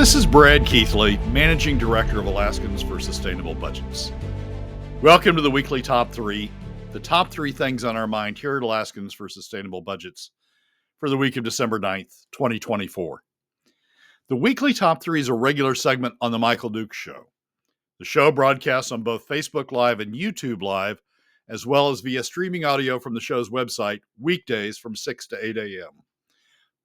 This is Brad Keithley, Managing Director of Alaskans for Sustainable Budgets. Welcome to the weekly Top 3, the top 3 things on our mind here at Alaskans for Sustainable Budgets for the week of December 9th, 2024. The weekly Top 3 is a regular segment on The Michael Dukes Show. The show broadcasts on both Facebook Live and YouTube Live, as well as via streaming audio from the show's website, weekdays from 6 to 8 a.m.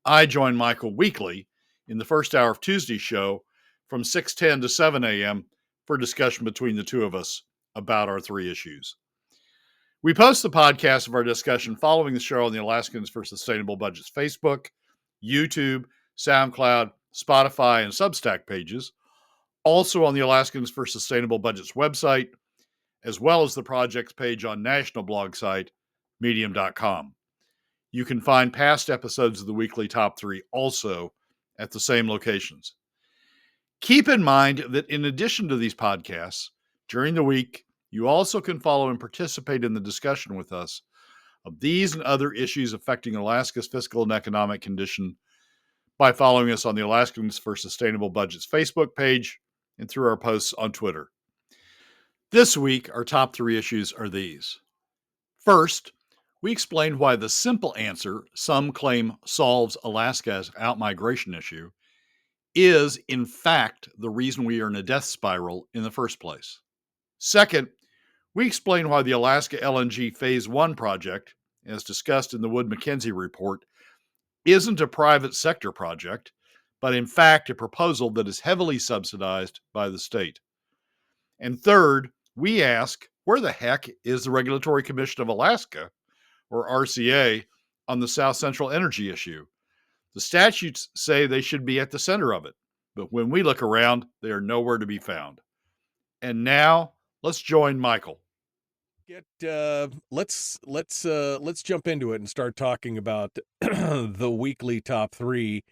I join Michael weekly in the first hour of Tuesday's show from 6:10 to 7 a.m. for a discussion between the two of us about our 3 issues. We post the podcast of our discussion following the show on the Alaskans for Sustainable Budgets Facebook, YouTube, SoundCloud, Spotify, and Substack pages, also on the Alaskans for Sustainable Budgets website, as well as the project's page on national blog site, medium.com. You can find past episodes of the weekly Top 3 also at the same locations. Keep in mind that in addition to these podcasts, during the week, you also can follow and participate in the discussion with us of these and other issues affecting Alaska's fiscal and economic condition by following us on the Alaskans for Sustainable Budgets Facebook page and through our posts on Twitter. This week, our top 3 issues are these. First, we explained why the simple answer some claim solves Alaska's outmigration issue is, in fact, the reason we are in a death spiral in the first place. Second, we explained why the Alaska LNG Phase I project, as discussed in the Wood Mackenzie report, isn't a private sector project, but in fact a proposal that is heavily subsidized by the state. And third, we ask, where the heck is the Regulatory Commission of Alaska, or RCA, on the Southcentral energy issue? The statutes say they should be at the center of it, but when we look around, they are nowhere to be found. And now, let's join Michael. Let's jump into it and start talking about the weekly top 3.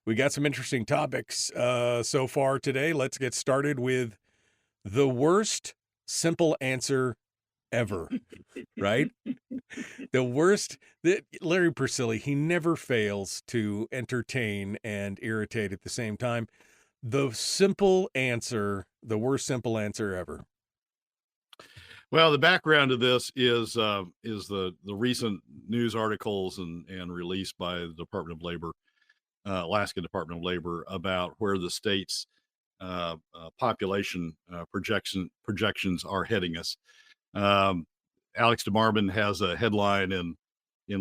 We got some interesting topics so far today. Let's get started with the worst simple answer ever, right? The worst. Larry Persily, he never fails to entertain and irritate at the same time. The simple answer, the worst simple answer ever. Well, the background of this is the recent news articles and release by the Department of Labor, Alaska Department of Labor, about where the state's population projections are heading us. Alex DeMarvin has a headline in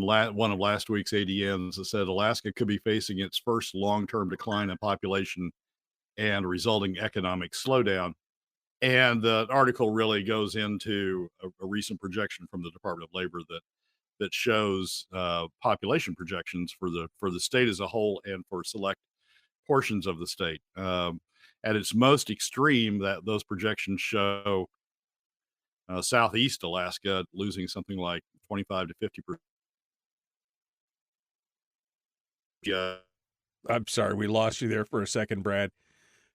one of last week's ADNs that said Alaska could be facing its first long-term decline in population and resulting economic slowdown. And the article really goes into a recent projection from the Department of Labor that shows population projections for the state as a whole and for select portions of the state. At its most extreme, that those projections show Southeast Alaska losing something like 25 to 50%. Yeah, I'm sorry, we lost you there for a second, Brad.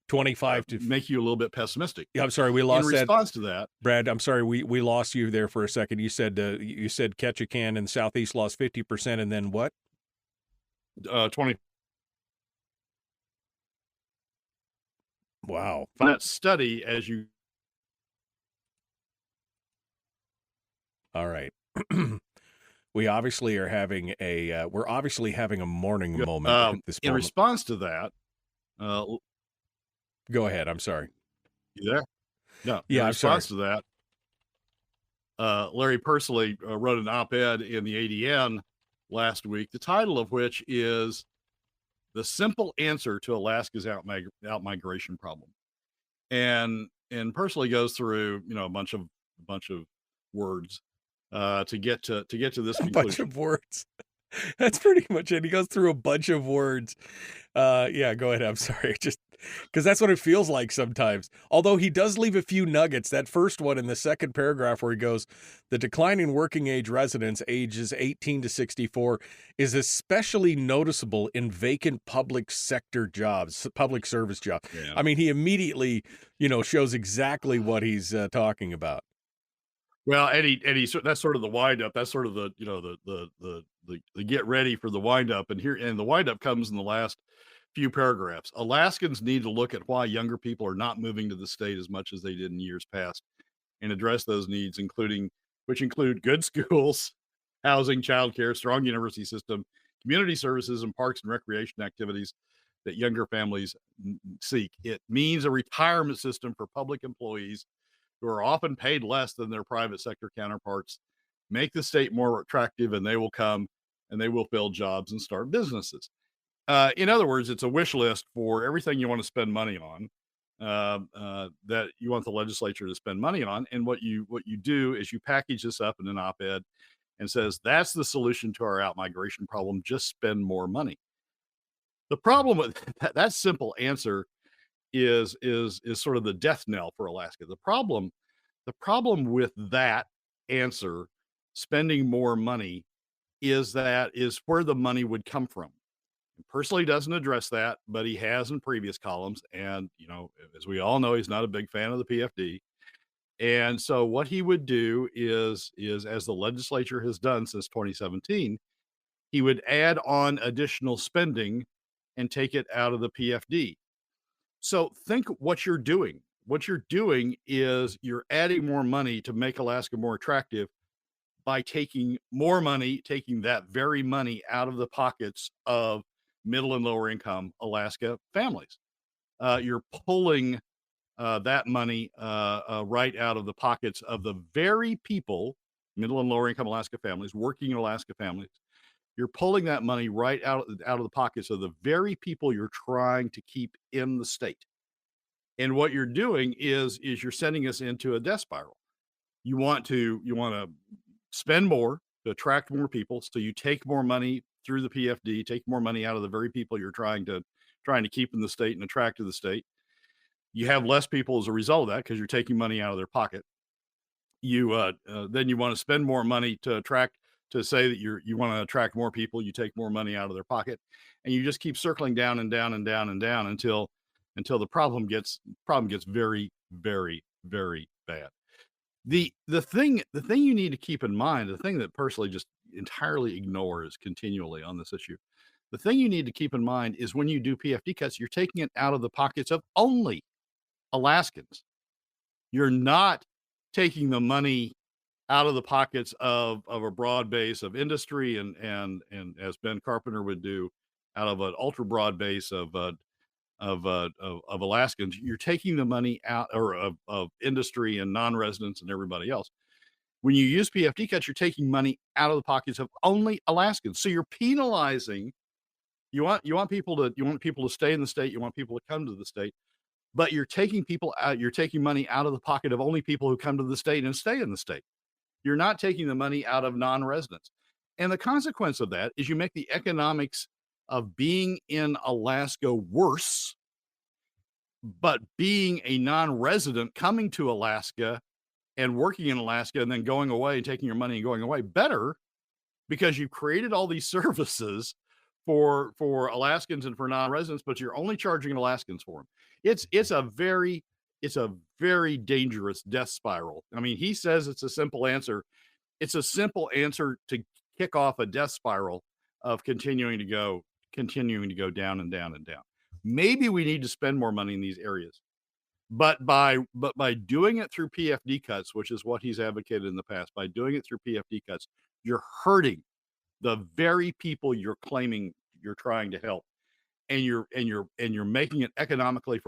25 to make you a little bit pessimistic. Yeah, I'm sorry, we lost in response to that. Brad, I'm sorry, we lost you there for a second. You said Ketchikan and Southeast lost 50%, and then what? 20. Wow. That study, as you. All right. We obviously are having we're obviously having a morning moment at this moment. In response to that, go ahead. I'm sorry. You there? No. Yeah, in response to that, Larry Persily wrote an op-ed in the ADN last week, the title of which is "The Simple Answer to Alaska's Outmigration Problem," and Persily goes through a bunch of words to get to this conclusion. Bunch of words. That's pretty much it. He goes through a bunch of words. Yeah, go ahead. I'm sorry. Just because that's what it feels like sometimes. Although he does leave a few nuggets. That first one in the second paragraph where he goes, the decline in working age residents ages 18 to 64 is especially noticeable in vacant public sector jobs, public service jobs. Yeah. I mean, he immediately, shows exactly what he's talking about. Well, and that's sort of the wind up. That's sort of the get ready for the wind up. And the wind up comes in the last few paragraphs. Alaskans need to look at why younger people are not moving to the state as much as they did in years past and address those needs, which include good schools, housing, childcare, strong university system, community services, and parks and recreation activities that younger families seek. It means a retirement system for public employees who are often paid less than their private sector counterparts. Make the state more attractive, and they will come and they will fill jobs and start businesses. In other words, it's a wish list for everything you want to spend money on, that you want the legislature to spend money on. And what you do is you package this up in an op-ed and says that's the solution to our outmigration problem. Just spend more money. The problem with that simple answer is sort of the death knell for Alaska. The problem with that answer, spending more money, is where the money would come from. Personally doesn't address that, but he has in previous columns. And, as we all know, he's not a big fan of the PFD. And so what he would do is as the legislature has done since 2017, he would add on additional spending and take it out of the PFD. So think what you're doing. What you're doing is you're adding more money to make Alaska more attractive by taking more money, taking that very money out of the pockets of middle and lower income Alaska families. You're pulling that money right out of the pockets of the very people, middle and lower income Alaska families, working Alaska families. You're pulling that money right out of the pockets of the very people you're trying to keep in the state. And what you're doing is you're sending us into a death spiral. You want to spend more to attract more people. So you take more money through the PFD, take more money out of the very people you're trying to keep in the state and attract to the state. You have less people as a result of that because you're taking money out of their pocket. Then you want to spend more money to say that you want to attract more people. You take more money out of their pocket, and you just keep circling down and down and down and down until the problem gets very, very, very bad. The thing you need to keep in mind, the thing that personally just entirely ignores continually on this issue, the thing you need to keep in mind is when you do PFD cuts, you're taking it out of the pockets of only Alaskans. You're not taking the money out of the pockets of a broad base of industry and as Ben Carpenter would do, out of an ultra broad base of Alaskans. You're taking the money out or of industry and non-residents and everybody else. When you use PFD cuts, you're taking money out of the pockets of only Alaskans. So you're penalizing. You want people to stay in the state. You want people to come to the state, but you're taking people out. You're taking money out of the pocket of only people who come to the state and stay in the state. You're not taking the money out of non-residents. And the consequence of that is you make the economics of being in Alaska worse, but being a non-resident coming to Alaska and working in Alaska and then going away and taking your money and going away better, because you've created all these services for Alaskans and for non-residents, but you're only charging Alaskans for them. It's a very dangerous death spiral. I mean, he says it's a simple answer. It's a simple answer to kick off a death spiral of continuing to go down and down and down. Maybe we need to spend more money in these areas, but by doing it through PFD cuts, which is what he's advocated in the past, by doing it through PFD cuts, you're hurting the very people you're claiming you're trying to help, and you're making it economically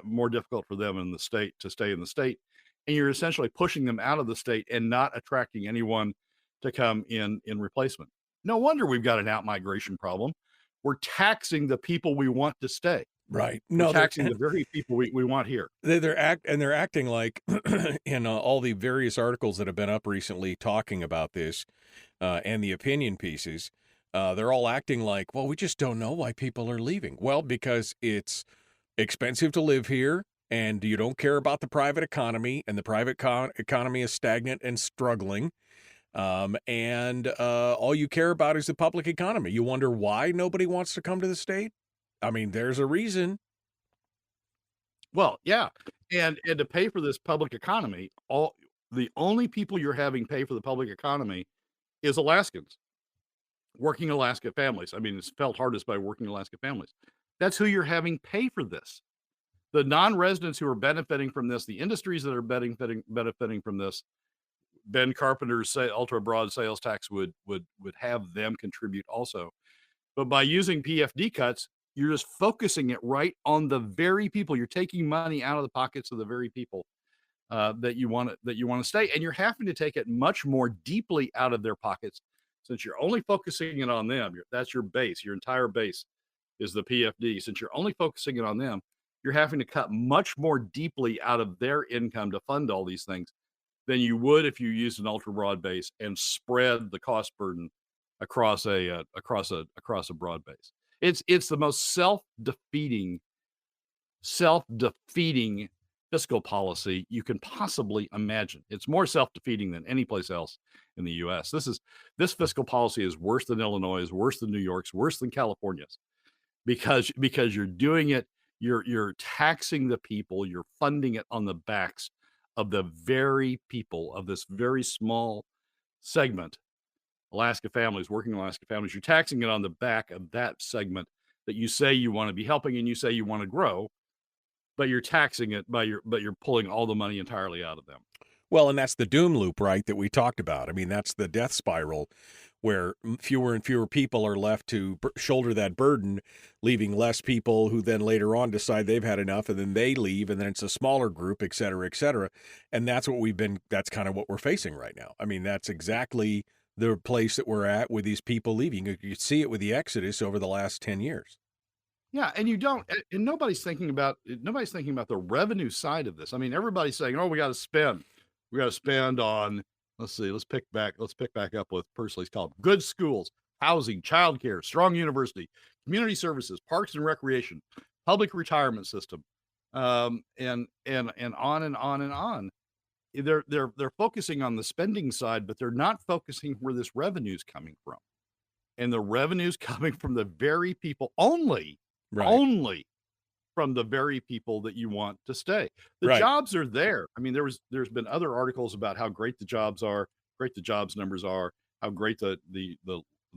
more difficult for them in the state to stay in the state, and you're essentially pushing them out of the state and not attracting anyone to come in replacement. No wonder we've got an outmigration problem. We're taxing the people we want to stay. Right. We're taxing the very people we want here. They're acting like in all the various articles that have been up recently talking about this and the opinion pieces. They're all acting like, well, we just don't know why people are leaving. Well, because it's expensive to live here, and you don't care about the private economy, and the private economy is stagnant and struggling. And all you care about is the public economy. You wonder why nobody wants to come to the state? I mean, there's a reason. Well, yeah. And to pay for this public economy, the only people you're having pay for the public economy is Alaskans, working Alaska families. I mean, it's felt hardest by working Alaska families. That's who you're having pay for this. The non-residents who are benefiting from this, the industries that are benefiting from this, Ben Carpenter's ultra broad sales tax would have them contribute also. But by using PFD cuts, you're just focusing it right on the very people. You're taking money out of the pockets of the very people that you want to stay, and you're having to take it much more deeply out of their pockets since you're only focusing it on them. That's your base. Your entire base is the PFD. Since you're only focusing it on them, you're having to cut much more deeply out of their income to fund all these things than you would if you used an ultra broad base and spread the cost burden across a broad base. It's the most self-defeating fiscal policy you can possibly imagine. It's more self-defeating than any place else in the U.S. This fiscal policy is worse than Illinois, is worse than New York's, worse than California's, because you're doing it. You're taxing the people. You're funding it on the backs of the very people of this very small segment, Alaska families, working Alaska families. You're taxing it on the back of that segment that you say you want to be helping and you say you want to grow, but you're taxing it but you're pulling all the money entirely out of them. Well, and that's the doom loop, right, that we talked about. I mean, that's the death spiral where fewer and fewer people are left to shoulder that burden, leaving less people who then later on decide they've had enough, and then they leave, and then it's a smaller group, et cetera, et cetera. And that's that's kind of what we're facing right now. I mean, that's exactly the place that we're at with these people leaving. You see it with the exodus over the last 10 years. Yeah, and nobody's thinking about the revenue side of this. I mean, everybody's saying, "Oh, we got to spend on." Let's pick back up with Pursley's column: good schools, housing, childcare, strong university, community services, parks and recreation, public retirement system, and on and on and on. They're focusing on the spending side, but they're not focusing where this revenue's coming from, and the revenue's coming from the very people only. Right. Only from the very people that you want to stay. The jobs are there. I mean, there's been other articles about how great the jobs are, great the jobs numbers are, how great the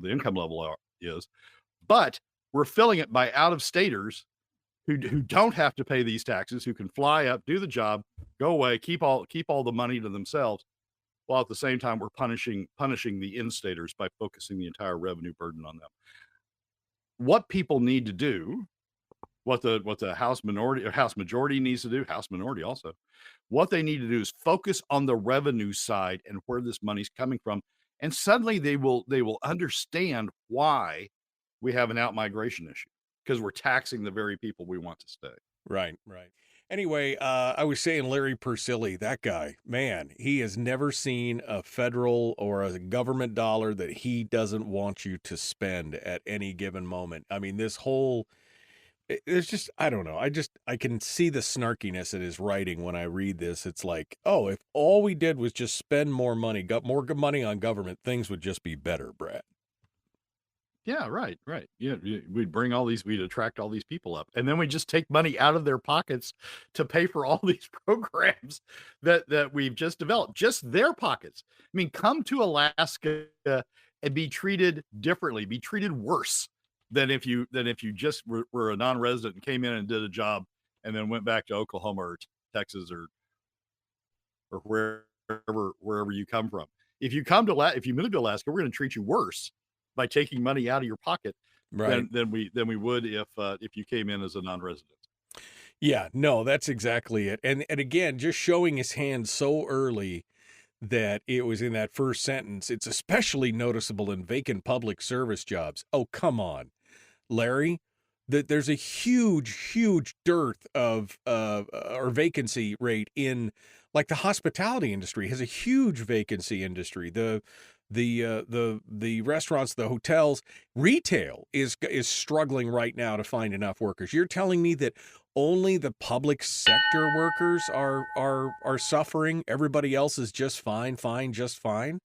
income level is, but we're filling it by out-of-staters who don't have to pay these taxes, who can fly up, do the job, go away, keep all the money to themselves, while at the same time we're punishing the in-staters by focusing the entire revenue burden on them. What people need to do, what the House minority or House majority needs to do, House minority also, what they need to do is focus on the revenue side and where this money's coming from, and suddenly they will understand why we have an outmigration issue, because we're taxing the very people we want to stay. Right. Anyway, I was saying Larry Persily, that guy, man, he has never seen a federal or a government dollar that he doesn't want you to spend at any given moment. I mean, it's just, I don't know. I can see the snarkiness in his writing when I read this. It's like, oh, if all we did was just spend more money, got more money on government, things would just be better, Brad. Yeah, right. Yeah, we'd attract all these people up, and then we just take money out of their pockets to pay for all these programs that we've just developed, just their pockets. I mean, come to Alaska and be treated differently, be treated worse than if you just were a non-resident and came in and did a job and then went back to Oklahoma or Texas or wherever you come from. If you move to Alaska, we're going to treat you worse by taking money out of your pocket than we would if you came in as a non-resident. Yeah, no, that's exactly it. And again, just showing his hand so early that it was in that first sentence. It's especially noticeable in vacant public service jobs. Oh, come on, Larry. There's a huge dearth of or vacancy rate in, like, the hospitality industry has a huge vacancy industry. The restaurants, the hotels, retail is struggling right now to find enough workers. You're telling me that only the public sector workers are suffering? Everybody else is just fine, just fine?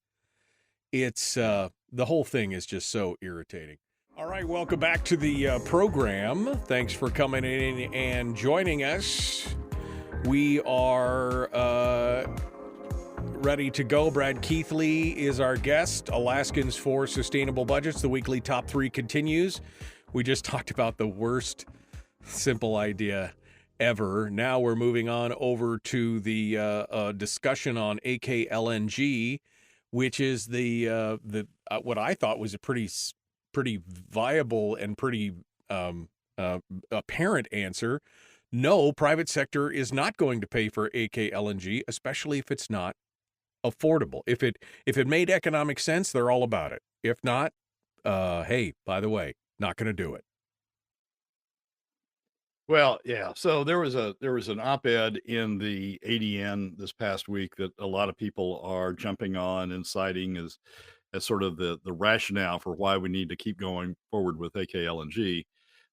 It's the whole thing is just so irritating. All right, welcome back to the program. Thanks for coming in and joining us. We are ready to go. Brad Keithley is our guest. Alaskans for Sustainable Budgets. The weekly top 3 continues. We just talked about the worst simple idea ever. Now we're moving on over to the discussion on AK LNG, which is the what I thought was a pretty viable and pretty apparent answer. No, private sector is not going to pay for AK LNG, especially if it's not affordable. If it made economic sense, they're all about it. If not, hey, by the way, not going to do it. Well, yeah. So there was an op-ed in the ADN this past week that a lot of people are jumping on and citing as sort of the rationale for why we need to keep going forward with AKLNG.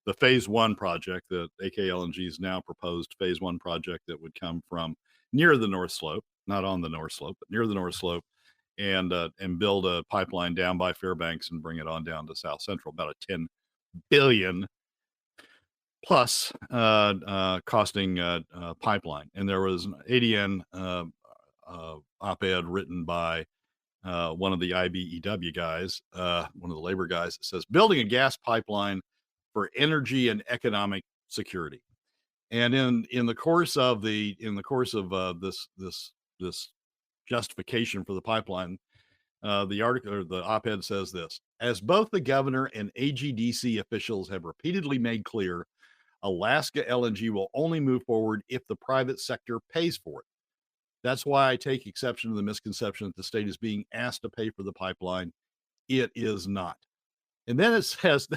The Phase I project that AKLNG's now proposed Phase I project that would come from near the North Slope, not on the North Slope, but near the North Slope, and build a pipeline down by Fairbanks and bring it on down to South Central, about a $10 billion plus costing pipeline. And there was an ADN op-ed written by one of the IBEW guys, one of the labor guys, that says building a gas pipeline for energy and economic security. And in the course of this justification for the pipeline, the article or the op-ed says this: as both the governor and AGDC officials have repeatedly made clear, Alaska LNG will only move forward if the private sector pays for it. That's why I take exception to the misconception that the state is being asked to pay for the pipeline. It is not. And then it says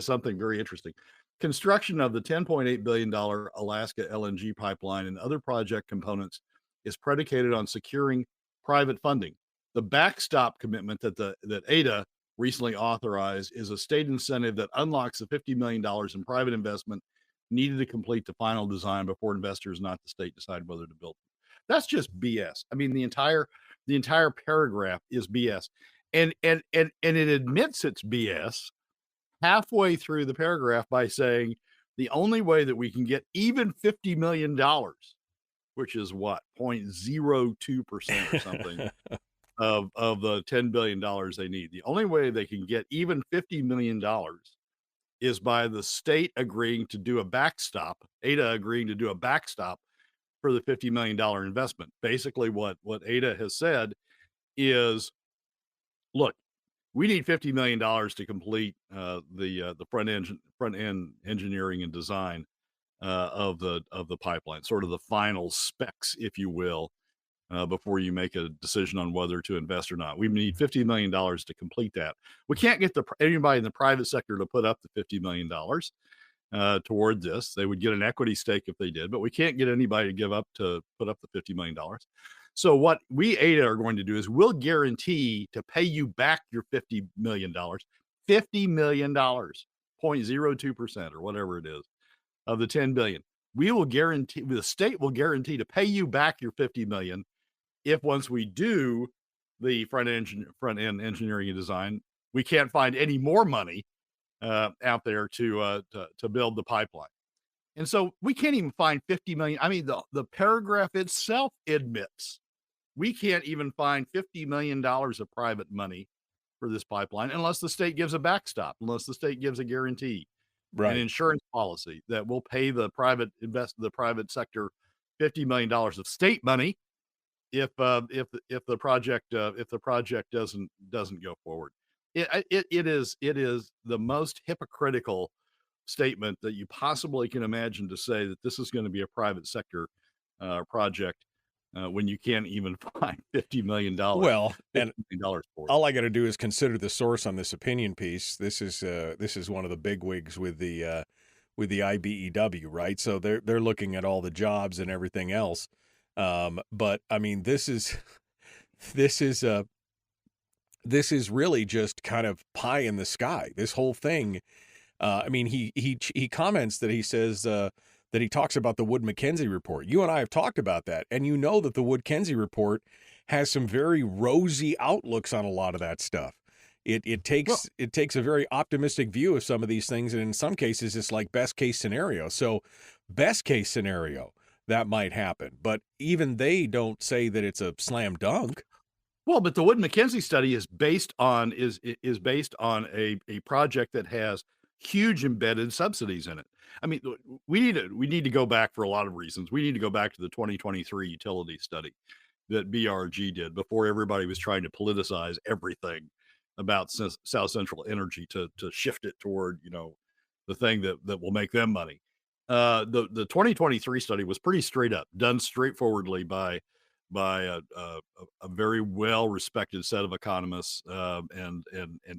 something very interesting. Construction of the $10.8 billion Alaska LNG pipeline and other project components is predicated on securing private funding. The backstop commitment that ADA recently authorized is a state incentive that unlocks the $50 million in private investment needed to complete the final design before investors, not the state, decide whether to build. That's just BS. I mean, the entire paragraph is BS. And it admits it's BS halfway through the paragraph by saying the only way that we can get even $50 million, which is what, 0.02% or something of the $10 billion they need. The only way they can get even $50 million is by the state agreeing to do a backstop, ADA agreeing to do a backstop for the $50 million investment. Basically, what ADA has said is, look, we need $50 million to complete the front end engineering and design of the pipeline, sort of the final specs, if you will, before you make a decision on whether to invest or not. We need $50 million to complete that. We can't get anybody in the private sector to put up the $50 million toward this. They would get an equity stake if they did, but we can't get anybody to put up the $50 million. So what we ADA are going to do is we'll guarantee to pay you back your $50 million, $50 million, 0.02% or whatever it is of the 10 billion. We will guarantee, the state will guarantee to pay you back your 50 million if once we do the front end engineering and design, we can't find any more money out there to build the pipeline. And so we can't even find 50 million. I mean, the paragraph itself admits we can't even find $50 million of private money for this pipeline unless the state gives a backstop, unless the state gives a guarantee, an insurance policy that will pay the private sector $50 million of state money if the project doesn't go forward. It is the most hypocritical statement that you possibly can imagine to say that this is going to be a private sector project when you can't even find $50 million. Well, and for it. All I got to do is consider the source on this opinion piece. This is one of the big wigs with the IBEW, right? So they're looking at all the jobs and everything else. But I mean, this is really just kind of pie in the sky. This whole thing. I mean, he comments that he says that he talks about the Wood Mackenzie report. You and I have talked about that, and you know that the Wood Mackenzie report has some very rosy outlooks on a lot of that stuff. It takes a very optimistic view of some of these things, and in some cases, it's like best case scenario. So, best case scenario, that might happen, but even they don't say that it's a slam dunk. Well, but the Wood Mackenzie study is based on a project that has huge embedded subsidies in it. I mean, we need to go back for a lot of reasons. We need to go back to the 2023 utility study that BRG did before everybody was trying to politicize everything about Southcentral Energy to shift it toward, the thing that will make them money. The 2023 study was pretty straight up, done straightforwardly by a very well respected set of economists and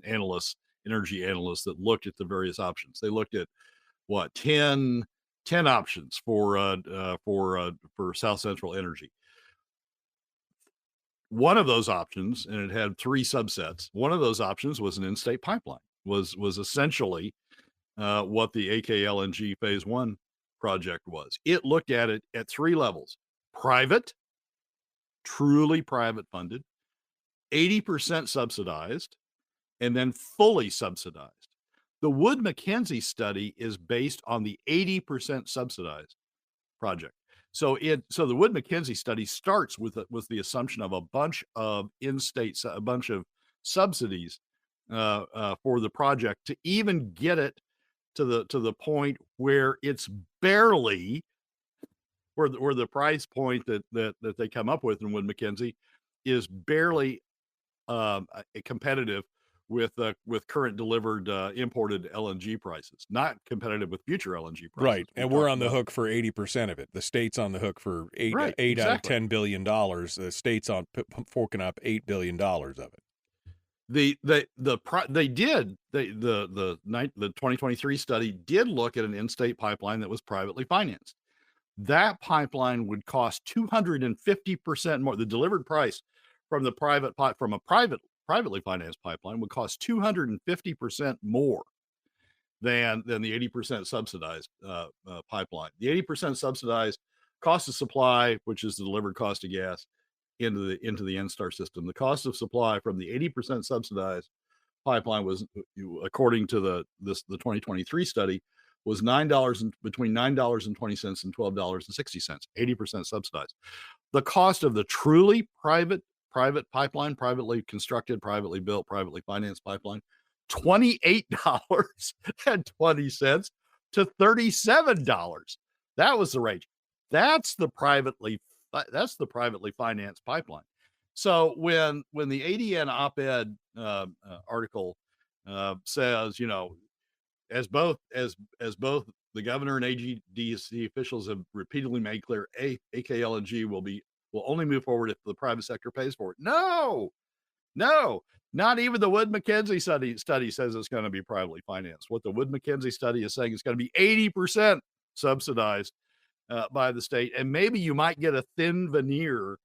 analysts, energy analysts that looked at the various options. They looked at what 10 options for Southcentral Energy. One of those options, and it had three subsets. One of those options was an in-state pipeline. Was essentially what the LNG Phase I project was. It looked at it at three levels: private, truly private funded, 80% subsidized, and then fully subsidized. The Wood Mackenzie study is based on the 80% subsidized project. So the Wood Mackenzie study starts with the assumption of a bunch of a bunch of subsidies for the project to even get it to the point where it's barely where the price point that they come up with in Wood Mackenzie is barely competitive with current delivered imported LNG prices, not competitive with future LNG prices. Right, and we're on the hook for 80% of it. The state's on the hook for eight exactly. out of $10 billion. The state's on forking up $8 billion of it. The 2023 study did look at an in-state pipeline that was privately financed. That pipeline would cost 250% more. The delivered price from a privately financed pipeline would cost 250% more than the 80% subsidized pipeline. The 80% subsidized cost of supply, which is the delivered cost of gas into the NSTAR system. The cost of supply from the 80% subsidized pipeline was, according to the 2023 study, was between $9.20 and $12.60, 80% subsidized. The cost of the truly private pipeline, privately constructed, privately built, privately financed pipeline, $28.20 to $37. That was the range. That's the privately financed pipeline. So when the ADN op-ed article says, as both the governor and AGDC officials have repeatedly made clear, AKLNG will only move forward if the private sector pays for it. No, not even the Wood Mackenzie study says it's going to be privately financed. What the Wood Mackenzie study is saying is going to be 80% subsidized by the state, and maybe you might get a thin veneer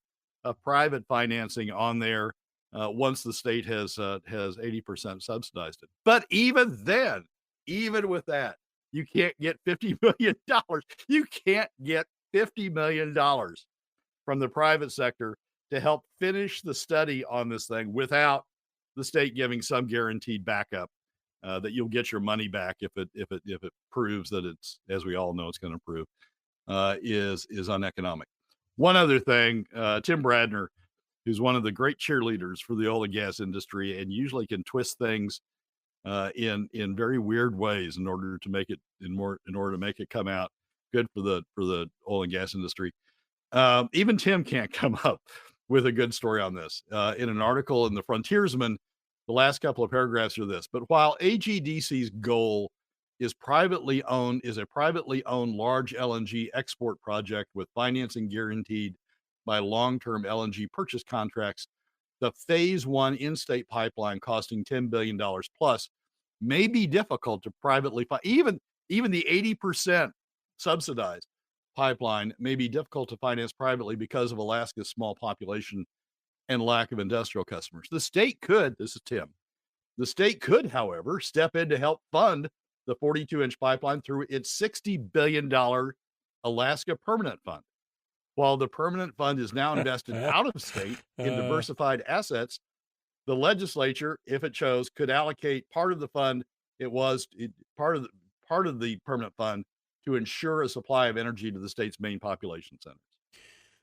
of private financing on there once the state has 80% subsidized it. But even then, even with that, you can't get $50 million. You can't get $50 million from the private sector to help finish the study on this thing without the state giving some guaranteed backup that you'll get your money back if it proves that it's, as we all know, it's going to prove is uneconomic. One other thing, Tim Bradner, who's one of the great cheerleaders for the oil and gas industry, and usually can twist things in very weird ways in order to make it come out good for the oil and gas industry. Even Tim can't come up with a good story on this. In an article in the Frontiersman, the last couple of paragraphs are this: but while AGDC's goal is a privately owned large LNG export project with financing guaranteed by long-term LNG purchase contracts, the Phase I in-state pipeline costing $10 billion plus may be difficult to privately even the 80% subsidized pipeline may be difficult to finance privately because of Alaska's small population and lack of industrial customers. The state could, this is Tim, the state could, however, step in to help fund the 42-inch pipeline through its $60 billion Alaska Permanent Fund. While the Permanent Fund is now invested out of state in diversified assets, the legislature, if it chose, could allocate part of the fund. Part of the Permanent Fund to ensure a supply of energy to the state's main population centers.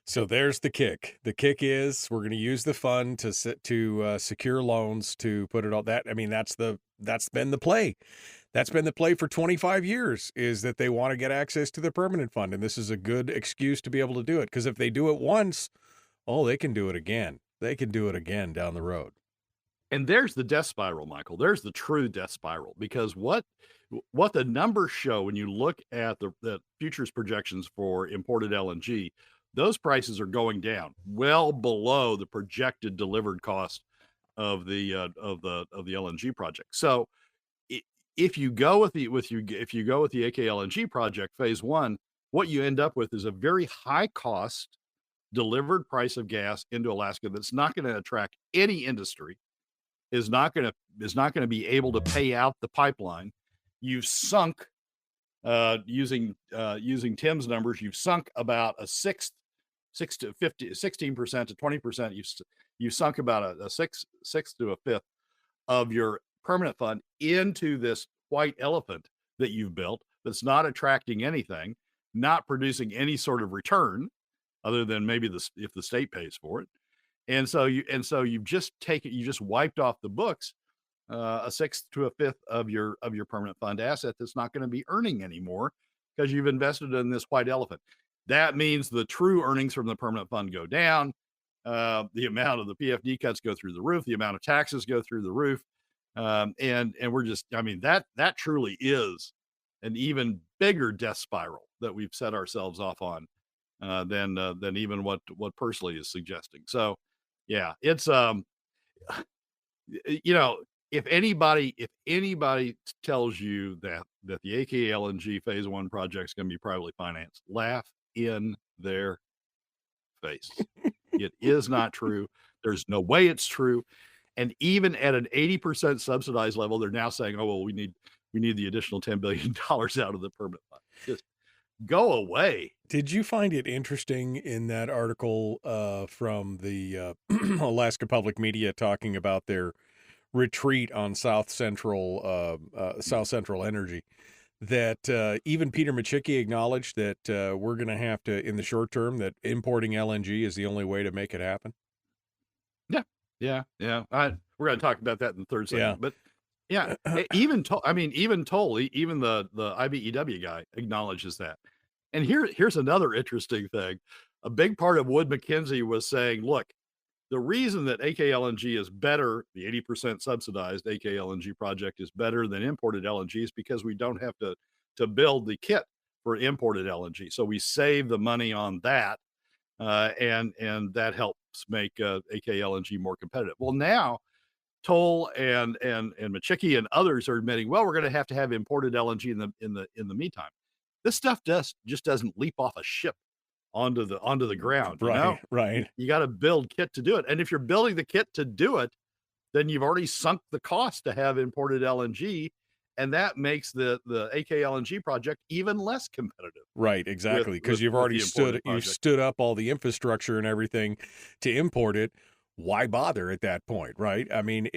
So there's the kick. The kick is we're going to use the fund to secure loans to put it all that. I mean, that's been the play. That's been the play for 25 years, is that they want to get access to the permanent fund. And this is a good excuse to be able to do it. Because if they do it once, oh, they can do it again. They can do it again down the road. And there's the death spiral, Michael. There's the true death spiral, because what the numbers show when you look at the futures projections for imported LNG, those prices are going down well below the projected delivered cost of the LNG project. So if you go with the AK LNG project phase one, what you end up with is a very high cost delivered price of gas into Alaska that's not going to attract any industry, is not going to be able to pay out the pipeline. You've sunk, using Tim's numbers, you've sunk about a sixth, 16% to 20%. You've sunk about a sixth to a fifth of your permanent fund into this white elephant that you've built that's not attracting anything, not producing any sort of return other than maybe if the state pays for it. And so you've just wiped off the books a sixth to a fifth of your permanent fund asset that's not going to be earning anymore because you've invested in this white elephant. That means the true earnings from the permanent fund go down. The amount of the PFD cuts go through the roof. The amount of taxes go through the roof. And we're just, I mean, that truly is an even bigger death spiral that we've set ourselves off on than even what Pursley is suggesting. So, yeah, it's if anybody tells you that the AK LNG Phase I project is going to be privately financed, laugh in their face. It is not true. There's no way it's true. And even at an 80% subsidized level, they're now saying, "Oh well, we need the additional $10 billion out of the permanent fund." Just go away. Did you find it interesting in that article from the Alaska Public Media talking about their retreat on Southcentral Energy, that even Peter Machicki acknowledged that we're going to have to, in the short term, that importing LNG is the only way to make it happen? Yeah. We're going to talk about that in the third segment. Yeah. But yeah, even Toll, even the IBEW guy acknowledges that. And here's another interesting thing. A big part of Wood Mackenzie was saying, look, the reason that AK LNG is better, the 80% subsidized AK LNG project is better than imported LNG, is because we don't have to build the kit for imported LNG. So we save the money on that, and that helps make AK LNG more competitive. Well, now Toll and Machicki and others are admitting, well, we're going to have imported LNG in the meantime. This stuff just doesn't leap off a ship onto the ground. Right. You got to build kit to do it. And if you're building the kit to do it, then you've already sunk the cost to have imported LNG. And that makes the AK LNG project even less competitive. Right, exactly. Because you've already stood up all the infrastructure and everything to import it. Why bother at that point, right? I mean,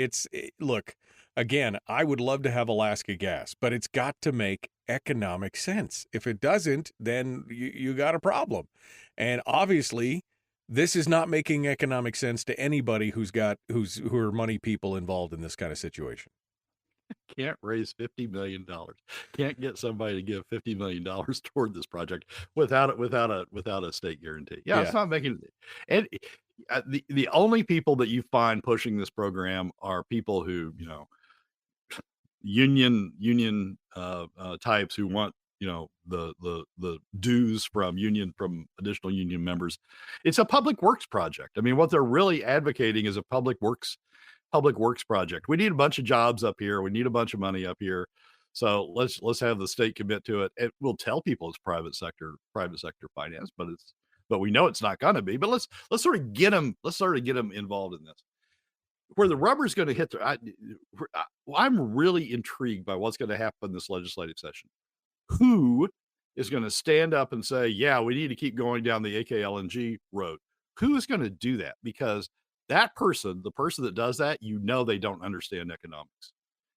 look, again, I would love to have Alaska gas, but it's got to make economic sense. If it doesn't, then you got a problem. And obviously, this is not making economic sense to anybody who are money people involved in this kind of situation. Can't raise $50 million. Can't get somebody to give $50 million toward this project without a state guarantee. Yeah. It's not making it. And the only people that you find pushing this program are people who, union types who want, the dues from additional union members. It's a public works project. I mean, what they're really advocating is a public works project. We need a bunch of jobs up here. We need a bunch of money up here. So let's have the state commit to it. It will tell people it's private sector finance, but we know it's not going to be. But let's sort of get them involved in this. Where the rubber's going to hit, I'm really intrigued by what's going to happen this legislative session. Who is going to stand up and say, yeah, we need to keep going down the AK LNG road? Who is going to do that? Because the person that does that, they don't understand economics,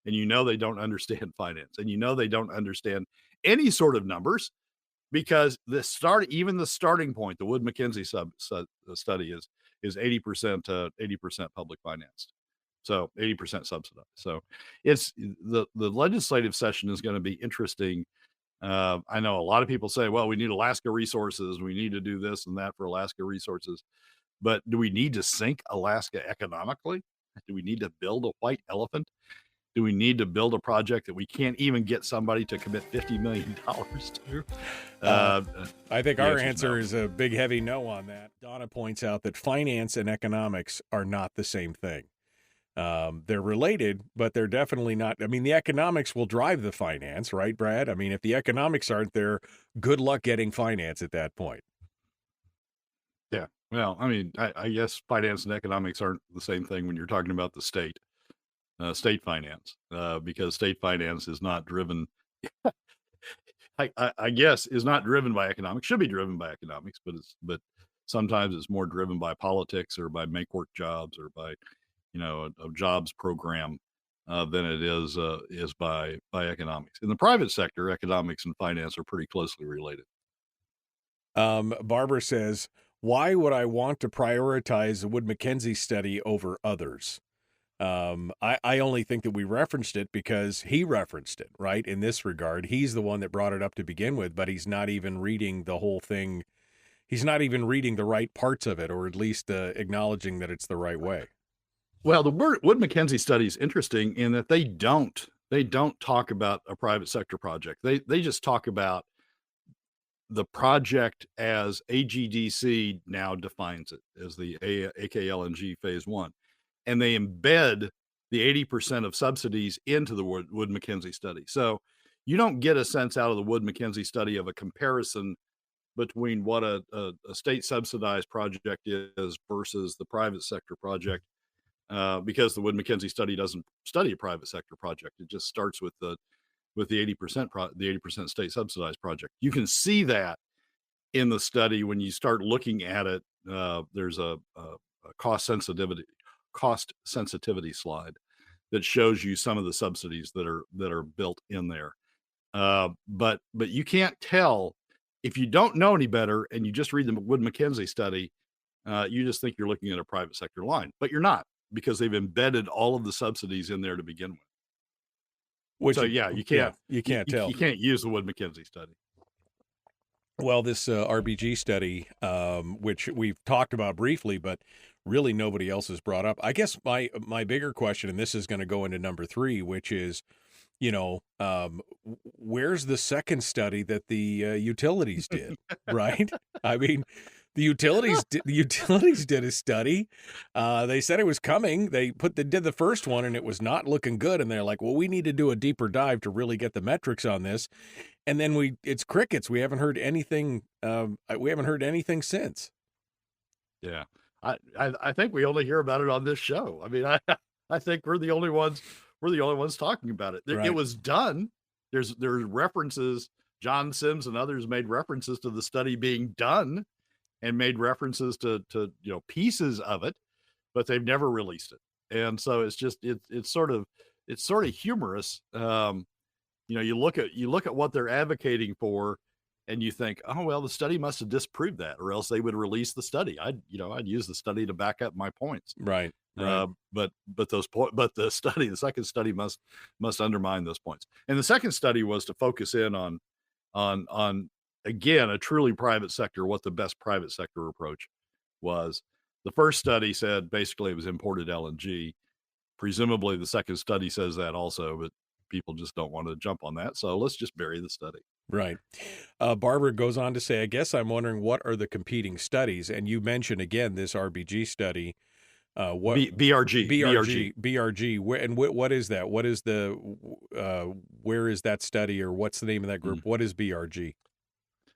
and they don't understand finance, and they don't understand any sort of numbers, because even the starting point, the Wood Mackenzie study is 80% public financed, so 80% subsidized. So it's the legislative session is going to be interesting. I know a lot of people say, well, we need Alaska resources, we need to do this and that for Alaska resources, but do we need to sink Alaska economically? Do we need to build a white elephant? Do we need to build a project that we can't even get somebody to commit $50 million to? I think the our answer's answer no. is a big, heavy no on that. Donna points out that finance and economics are not the same thing. They're related, but they're definitely not. I mean, the economics will drive the finance, right, Brad? I mean, if the economics aren't there, good luck getting finance at that point. Yeah. Well, I mean, I guess finance and economics aren't the same thing when you're talking about the state finance, because state finance is not driven. I guess is not driven by economics. Should be driven by economics, but sometimes it's more driven by politics or by make work jobs or by a jobs program than it is by economics. In the private sector, economics and finance are pretty closely related. Barbara says, why would I want to prioritize the Wood Mackenzie study over others? I only think that we referenced it because he referenced it, right? In this regard, he's the one that brought it up to begin with, but he's not even reading the whole thing. He's not even reading the right parts of it, or at least acknowledging that it's the right way. Well, the Wood Mackenzie study is interesting in that they don't talk about a private sector project. They just talk about the project as AGDC now defines it as the AK LNG Phase I, and they embed the 80% of subsidies into the Wood Mackenzie study. So you don't get a sense out of the Wood Mackenzie study of a comparison between what a state subsidized project is versus the private sector project, because the Wood Mackenzie study doesn't study a private sector project. It just starts with the 80% state subsidized project. You can see that in the study when you start looking at it. There's a cost sensitivity slide that shows you some of the subsidies that are built in there. But you can't tell if you don't know any better and you just read the Wood Mackenzie study. You just think you're looking at a private sector line, but you're not, because they've embedded all of the subsidies in there to begin with. So yeah, you can't tell. You can't use the Wood Mackenzie study. Well, this RBG study, which we've talked about briefly, but really nobody else has brought up. I guess my bigger question, and this is going to go into number 3, which is, where's the second study that the utilities did, right? I mean, the utilities did a study. They said it was coming. They did the first one and it was not looking good. And they're like, well, we need to do a deeper dive to really get the metrics on this. And then it's crickets. We haven't heard anything. We haven't heard anything since. Yeah. I think we only hear about it on this show. I mean, I think we're the only ones talking about it. Right. It was done. There's references. John Sims and others made references to the study being done and made references to pieces of it, but they've never released it. And so it's just it's sort of humorous. You look at what they're advocating for, and you think, oh well, the study must have disproved that, or else they would release the study. I'd use the study to back up my points. Right. But the second study must undermine those points. And the second study was to focus in on again a truly private sector, what the best private sector approach was. The first study said basically it was imported LNG. Presumably the second study says that also, but people just don't want to jump on that. So let's just bury the study. Right. Barbara goes on to say, I guess I'm wondering what are the competing studies? And you mentioned again this RBG study. What BRG? What is that? What is the where is that study, or what's the name of that group? What is BRG?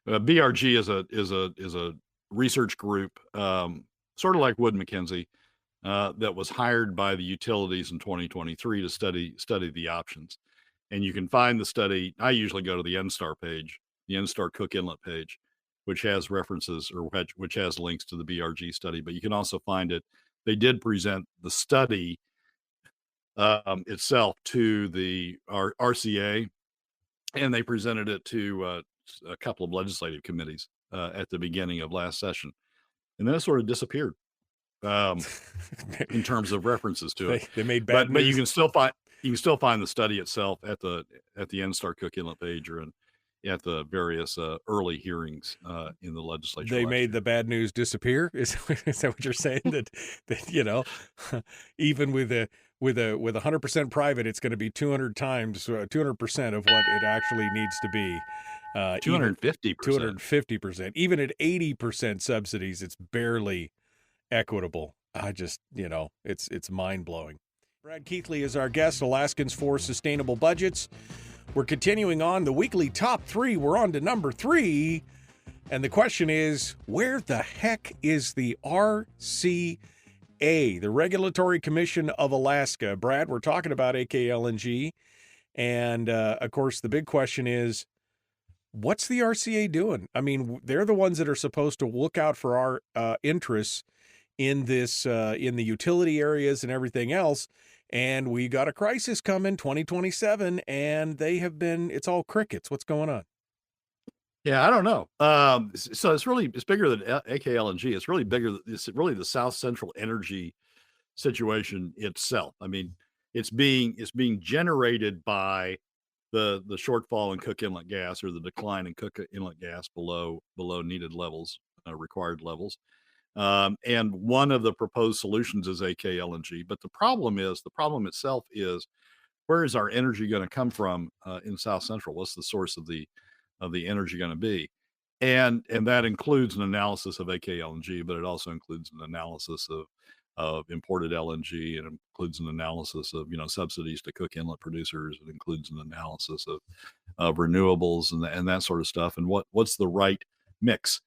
BRG is a research group, sort of like Wood Mackenzie, that was hired by the utilities in 2023 to study the options. And you can find the study. I usually go to the NSTAR page, the NSTAR Cook Inlet page, which has references or which has links to the BRG study. But you can also find it. They did present the study itself to the RCA, and they presented it to a couple of legislative committees at the beginning of last session, and then it sort of disappeared in terms of references to it. They made bad But news. you can still find the study itself at the NSTAR Cook Inlet page or at the various early hearings in the legislature. They made the bad news disappear. Is that what you're saying? that even with 100% private, it's going to be 200% of what it actually needs to be. 250%. 250%. Even at 80% subsidies, it's barely equitable. I just, it's mind blowing. Brad Keithley is our guest. Alaskans for Sustainable Budgets. We're continuing on the weekly top 3. We're on to number 3. And the question is, where the heck is the RCA, the Regulatory Commission of Alaska? Brad, we're talking about AKLNG. And, of course, the big question is, what's the RCA doing? I mean, they're the ones that are supposed to look out for our interests in this, in the utility areas and everything else. And we got a crisis coming, 2027, and it's all crickets. What's going on? Yeah, I don't know. So it's bigger than AKLNG. It's really bigger. It's really the Southcentral energy situation itself. I mean, it's being generated by the shortfall in Cook Inlet gas, or the decline in Cook Inlet gas below needed levels, required levels. And one of the proposed solutions is AKLNG. But the problem itself is, where is our energy going to come from in Southcentral? What's the source of the energy going to be? And that includes an analysis of AKLNG, but it also includes an analysis of imported LNG, and includes an analysis of subsidies to Cook Inlet producers. It includes an analysis of renewables and that sort of stuff. And what's the right mix?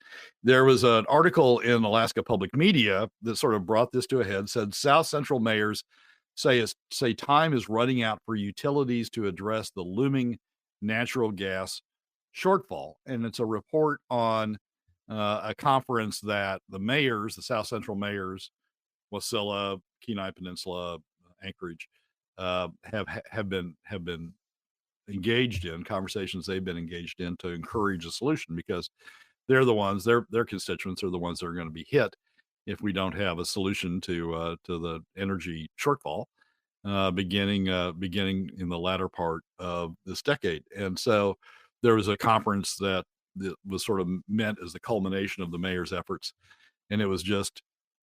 There was an article in Alaska Public Media that sort of brought this to a head. Said Southcentral mayors say time is running out for utilities to address the looming natural gas shortfall. And it's a report on a conference that the Southcentral mayors, Wasilla, Kenai Peninsula, Anchorage, have been engaged in, conversations they've been engaged in to encourage a solution, because they're the ones, their constituents are the ones that are going to be hit if we don't have a solution to the energy shortfall beginning in the latter part of this decade. And so there was a conference that was sort of meant as the culmination of the mayor's efforts, and it was just,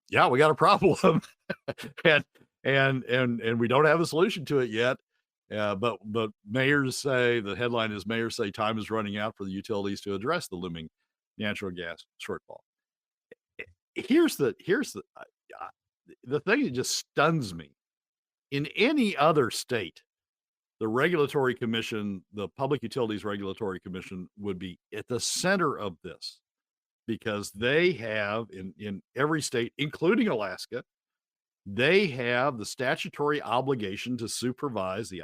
yeah, we got a problem, and we don't have a solution to it yet. But mayors say, the headline is, mayors say time is running out for the utilities to address the looming natural gas shortfall. Here's the thing that just stuns me. In any other state, the Regulatory Commission, the Public Utilities Regulatory Commission, would be at the center of this, because they have in every state, including Alaska, they have the statutory obligation to supervise the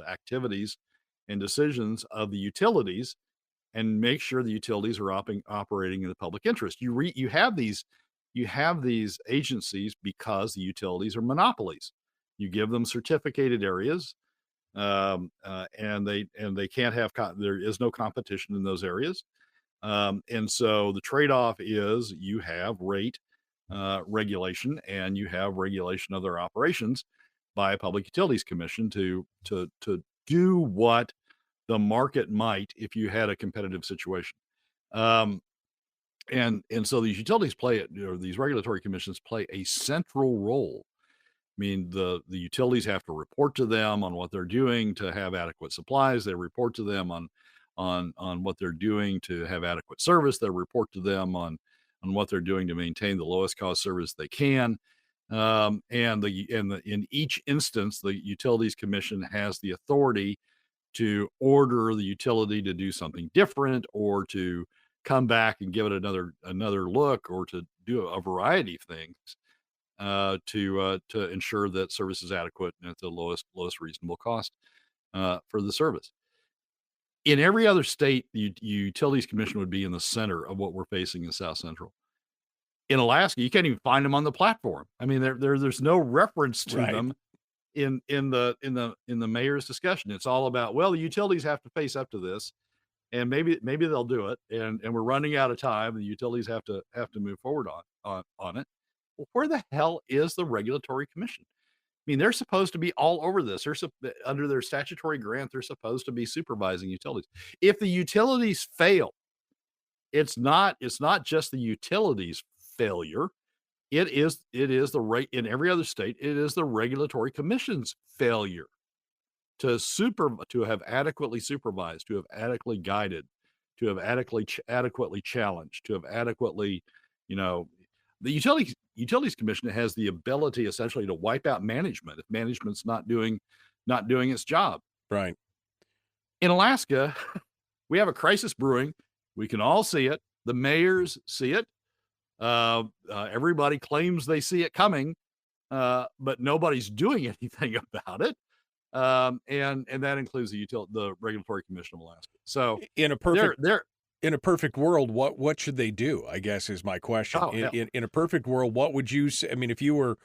activities and decisions of the utilities, and make sure the utilities are operating in the public interest. You have these agencies because the utilities are monopolies. You give them certificated areas, and they can't have there is no competition in those areas, and so the trade-off is you have rate regulation, and you have regulation of their operations by a Public Utilities Commission to do what the market might if you had a competitive situation. And so these utilities these regulatory commissions play a central role. I mean, the utilities have to report to them on what they're doing to have adequate supplies. They report to them on what they're doing to have adequate service. They report to them on what they're doing to maintain the lowest cost service they can. And in each instance, the Utilities Commission has the authority to order the utility to do something different, or to come back and give it another look, or to do a variety of things to ensure that service is adequate and at the lowest reasonable cost for the service. In every other state, the Utilities Commission would be in the center of what we're facing in Southcentral. In Alaska, you can't even find them on the platform. I mean, there's no reference to them in the mayor's discussion. It's all about, well, the utilities have to face up to this, and maybe they'll do it. And we're running out of time. The utilities have to move forward on it. Well, where the hell is the regulatory commission? I mean, they're supposed to be all over this. Under their statutory grant, they're supposed to be supervising utilities. If the utilities fail, it's not just the utilities' failure. It is the right in every other state. It is the regulatory commission's failure to have adequately supervised, to have adequately guided, to have adequately challenged, to have adequately, you know, the utilities commission has the ability essentially to wipe out management if management's not doing its job. Right. In Alaska, we have a crisis brewing. We can all see it. The mayors see it. Everybody claims they see it coming, but nobody's doing anything about it. And that includes the Regulatory Commission of Alaska. So in a perfect world, what should they do? I guess is my question. In a perfect world, what would you say? I mean, if you were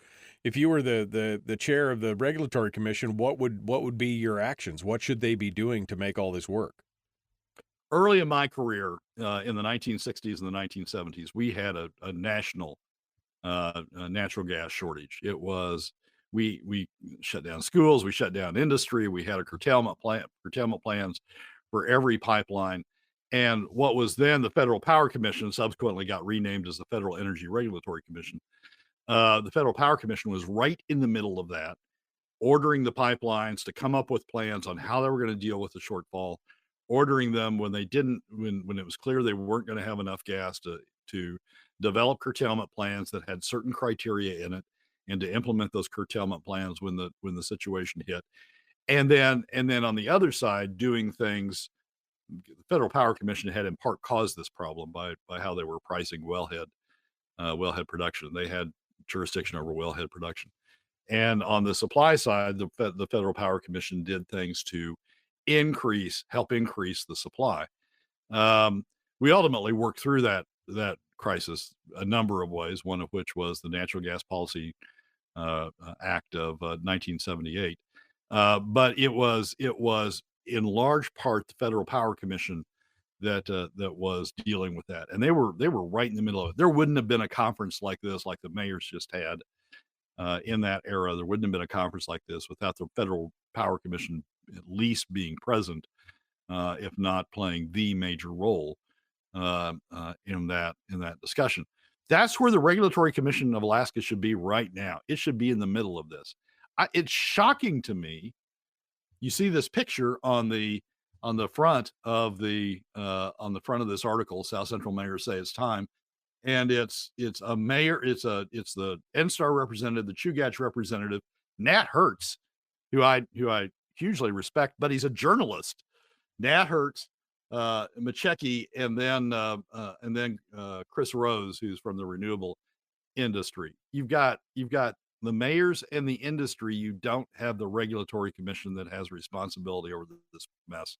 the chair of the Regulatory Commission, what would be your actions? What should they be doing to make all this work? Early in my career, in the 1960s and the 1970s, we had a national natural gas shortage. It was we shut down schools, we shut down industry, we had a curtailment plans for every pipeline. And what was then the Federal Power Commission subsequently got renamed as the Federal Energy Regulatory Commission. The Federal Power Commission was right in the middle of that, ordering the pipelines to come up with plans on how they were going to deal with the shortfall, ordering them when it was clear they weren't going to have enough gas to develop curtailment plans that had certain criteria in it, and to implement those curtailment plans when the situation hit. And then on the other side, doing things. The Federal Power Commission had in part caused this problem by how they were pricing wellhead production. They had jurisdiction over wellhead production. And on the supply side, the Federal Power Commission did things to help increase the supply. We ultimately worked through that crisis a number of ways, one of which was the Natural Gas Policy Act of 1978. But it was in large part the Federal Power Commission that was dealing with that, and they were right in the middle of it. There wouldn't have been a conference like this, like the mayors just had in that era. There wouldn't have been a conference like this without the Federal Power Commission at least being present, if not playing the major role in that discussion. That's where the Regulatory Commission of Alaska should be right now. It should be in the middle of this. It's shocking to me. You see this picture on the front of this article. Southcentral mayors say it's time, and it's a mayor. It's the NSTAR representative, the Chugach representative, Nat Hertz, who I hugely respect, but he's a journalist. Nat Hertz, Machecki, and then Chris Rose, who's from the renewable industry. You've got the mayors and the industry. You don't have the Regulatory Commission that has responsibility over this mess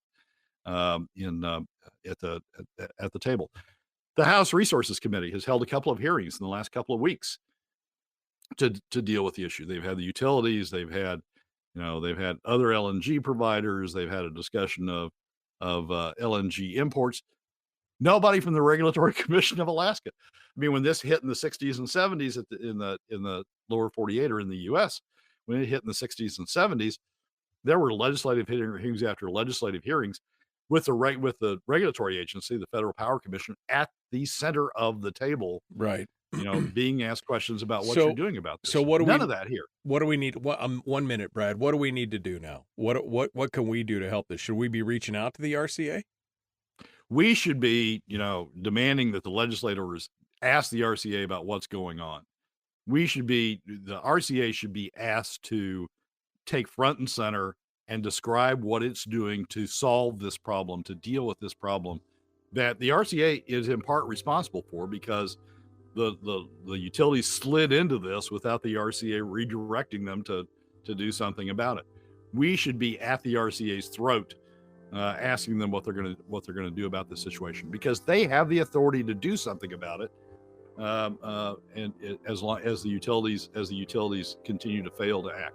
at the table. The House Resources Committee has held a couple of hearings in the last couple of weeks to deal with the issue. They've had the utilities, they've had other LNG providers, they've had a discussion of LNG imports. Nobody from the Regulatory Commission of Alaska. I mean, when this hit in the 60s and 70s in the lower 48 or in the U.S., when it hit in the 60s and 70s, there were legislative hearings after legislative hearings with the regulatory agency, the Federal Power Commission, at the center of the table, right? Being asked questions about what you're doing about this. So none of that here. What do we need? 1 minute, Brad. What do we need to do now? What can we do to help this? Should we be reaching out to the RCA? We should be, demanding that the legislators ask the RCA about what's going on. The RCA should be asked to take front and center and describe what it's doing to solve this problem, to deal with this problem that the RCA is in part responsible for, because the utilities slid into this without the RCA redirecting them to do something about it. We should be at the RCA's throat, asking them what they're going to do about this situation, because they have the authority to do something about it. As long as the utilities continue to fail to act.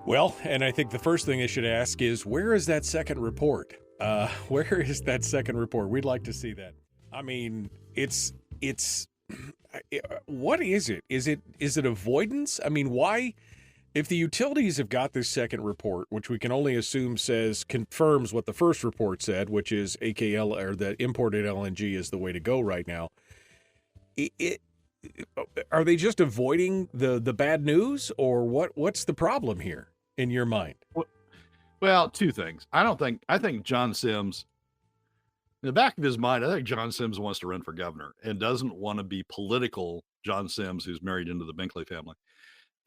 Well, and I think the first thing they should ask is, where is that second report? Where is that second report? We'd like to see that. I mean, it's what is it? Is it avoidance? I mean, why? If the utilities have got this second report, which we can only assume confirms what the first report said, which is AKL or that imported LNG is the way to go right now. Are they just avoiding the bad news, or what's the problem here in your mind? Well, two things. I think John Sims, in the back of his mind, I think John Sims wants to run for governor and doesn't want to be political. John Sims, who's married into the Binkley family,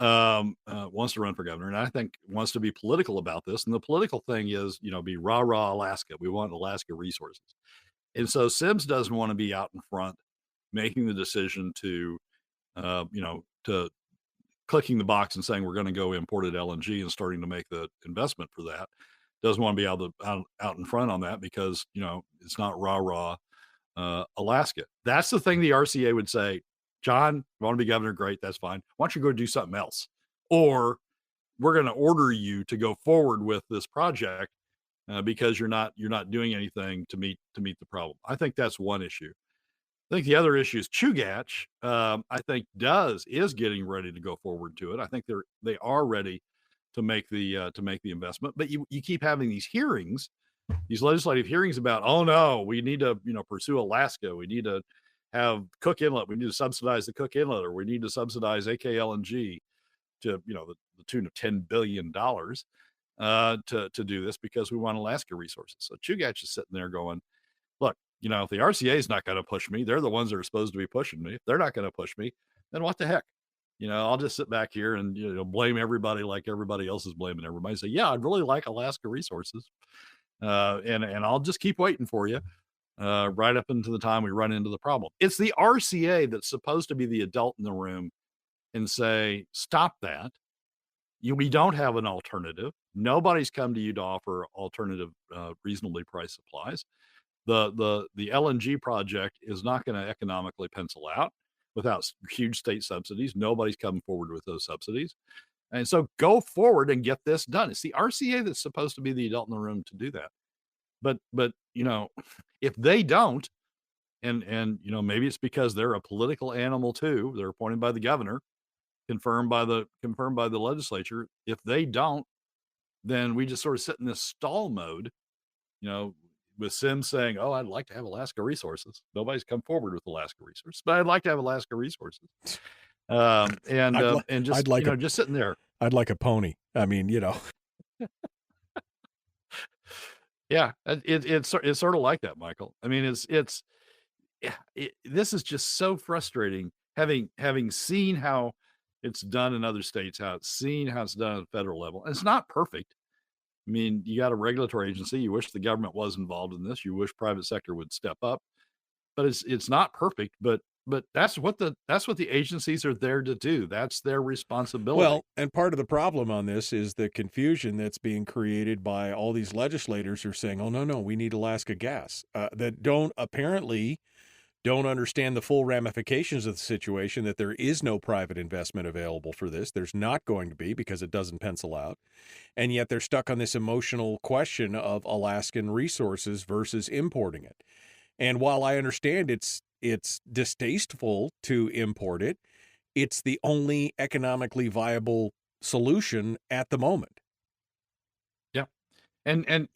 wants to run for governor, and I think wants to be political about this. And the political thing is, be rah rah Alaska. We want Alaska resources, and so Sims doesn't want to be out in front making the decision to clicking the box and saying we're going to go imported LNG and starting to make the investment for that. Doesn't want to be out in front on that because it's not rah rah Alaska. That's the thing the RCA would say. John, you want to be governor? Great, that's fine. Why don't you go do something else? Or we're going to order you to go forward with this project because you're not doing anything to meet the problem. I think that's one issue. I think the other issue is Chugach. I think is getting ready to go forward to it. I think they are ready to make the investment. But you keep having these hearings, these legislative hearings about, oh no, we need to pursue Alaska. We need to have Cook Inlet. We need to subsidize the Cook Inlet, or we need to subsidize AKLNG to the tune of $10 billion to do this because we want Alaska resources. So Chugach is sitting there going, look, if the RCA is not going to push me, they're the ones that are supposed to be pushing me. If they're not going to push me, then what the heck? I'll just sit back here and blame everybody like everybody else is blaming everybody. Say, yeah, I'd really like Alaska resources, and I'll just keep waiting for you right up into the time we run into the problem. It's the RCA that's supposed to be the adult in the room and say, stop that. We don't have an alternative. Nobody's come to you to offer alternative, reasonably priced supplies. The LNG project is not going to economically pencil out without huge state subsidies. Nobody's coming forward with those subsidies. And so go forward and get this done. It's the RCA that's supposed to be the adult in the room to do that. But if they don't, and maybe it's because they're a political animal too, they're appointed by the governor, confirmed by the legislature. If they don't, then we just sort of sit in this stall mode, with Sims saying, "Oh, I'd like to have Alaska resources." Nobody's come forward with Alaska resources, but I'd like to have Alaska resources. And just just sitting there. I'd like a pony. I mean, Yeah, it's sort of like that, Michael. I mean, this is just so frustrating. Having seen how it's done in other states, how it's done at the federal level, and it's not perfect. I mean, you got a regulatory agency. You wish the government was involved in this. You wish private sector would step up, but it's not perfect. But that's what the agencies are there to do. That's their responsibility. Well, and part of the problem on this is the confusion that's being created by all these legislators who are saying, "Oh no, we need Alaska gas," that apparently don't understand the full ramifications of the situation, that there is no private investment available for this. There's not going to be because it doesn't pencil out. And yet they're stuck on this emotional question of Alaskan resources versus importing it. And while I understand it's distasteful to import it, it's the only economically viable solution at the moment. Yeah. And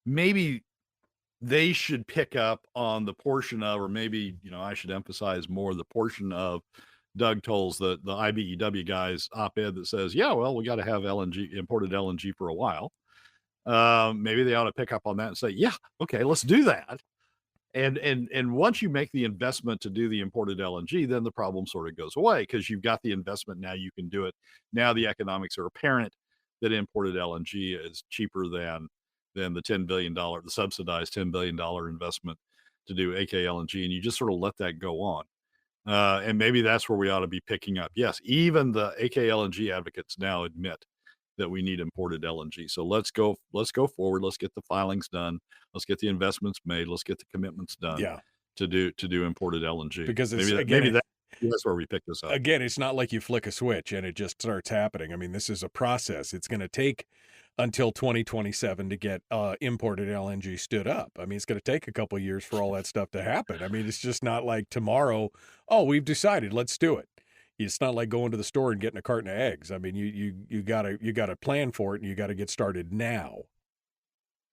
maybe they should pick up on the portion of, or maybe, I should emphasize more the portion of Doug Toll's, the IBEW guy's op-ed that says, yeah, well, we got to have imported LNG for a while. Maybe they ought to pick up on that and say, yeah, okay, let's do that. And once you make the investment to do the imported LNG, then the problem sort of goes away because you've got the investment. Now you can do it. Now the economics are apparent that imported LNG is cheaper than the $10 billion, the subsidized $10 billion investment to do AKLNG, and you just sort of let that go on. And maybe that's where we ought to be picking up. Yes, even the AKLNG advocates now admit that we need imported LNG. So let's go forward. Let's get the filings done. Let's get the investments made. Let's get the commitments done. Yeah. to do imported LNG. Because that's where we pick this up. Again, it's not like you flick a switch and it just starts happening. I mean, this is a process. It's going to take until 2027 to get imported LNG stood up. I mean, it's going to take a couple of years for all that stuff to happen. I mean, it's just not like tomorrow, oh, we've decided, let's do it. It's not like going to the store and getting a carton of eggs. I mean, you gotta plan for it, and you got to get started now.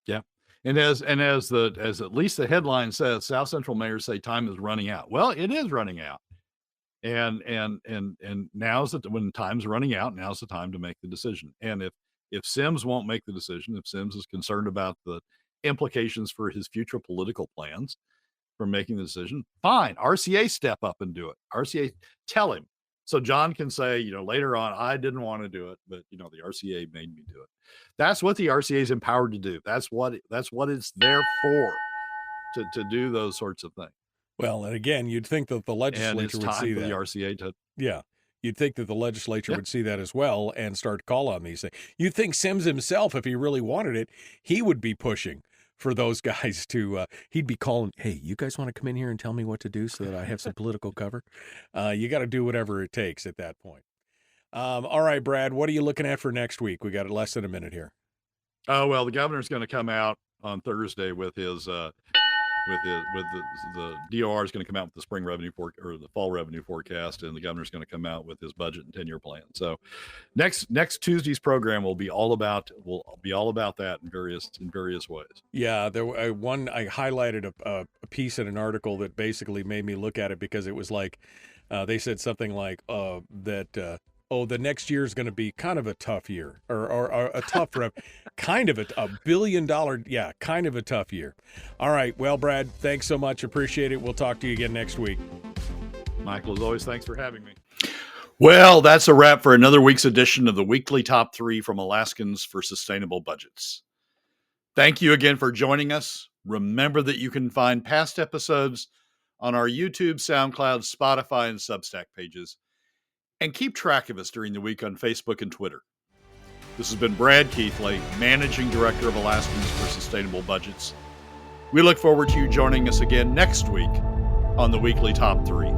Yeah. And as at least the headline says, Southcentral mayors say time is running out. Well, it is running out. And now's when time's running out, now's the time to make the decision. And if Sims won't make the decision, if Sims is concerned about the implications for his future political plans from making the decision, fine. RCA step up and do it. RCA, tell him. So John can say, later on, I didn't want to do it, but the RCA made me do it. That's what the RCA is empowered to do. That's what it's there for, to do those sorts of things. Well, and again, you'd think that the legislature would see that. The RCA to, yeah, you'd think that the legislature would see that as well and start to call on these things. You'd think Sims himself, if he really wanted it, he would be pushing for those guys to, he'd be calling, hey, you guys want to come in here and tell me what to do so that I have some political cover? You got to do whatever it takes at that point. All right, Brad, what are you looking at for next week? We got less than a minute here. Oh, well, the governor's going to come out on Thursday with his, the DOR is going to come out with the spring revenue or the fall revenue forecast, and the governor's going to come out with his budget and 10-year plan. So next Tuesday's program will be all about that in various ways. Yeah, there one I highlighted a piece in an article that basically made me look at it, because it was like they said something like that. The next year is going to be kind of a tough year, or a tough kind of $1 billion. Yeah, kind of a tough year. All right. Well, Brad, thanks so much. Appreciate it. We'll talk to you again next week. Michael, as always, thanks for having me. Well, that's a wrap for another week's edition of the weekly top 3 from Alaskans for Sustainable Budgets. Thank you again for joining us. Remember that you can find past episodes on our YouTube, SoundCloud, Spotify, and Substack pages. And keep track of us during the week on Facebook and Twitter. This has been Brad Keithley, Managing Director of Alaskans for Sustainable Budgets. We look forward to you joining us again next week on the Weekly Top 3.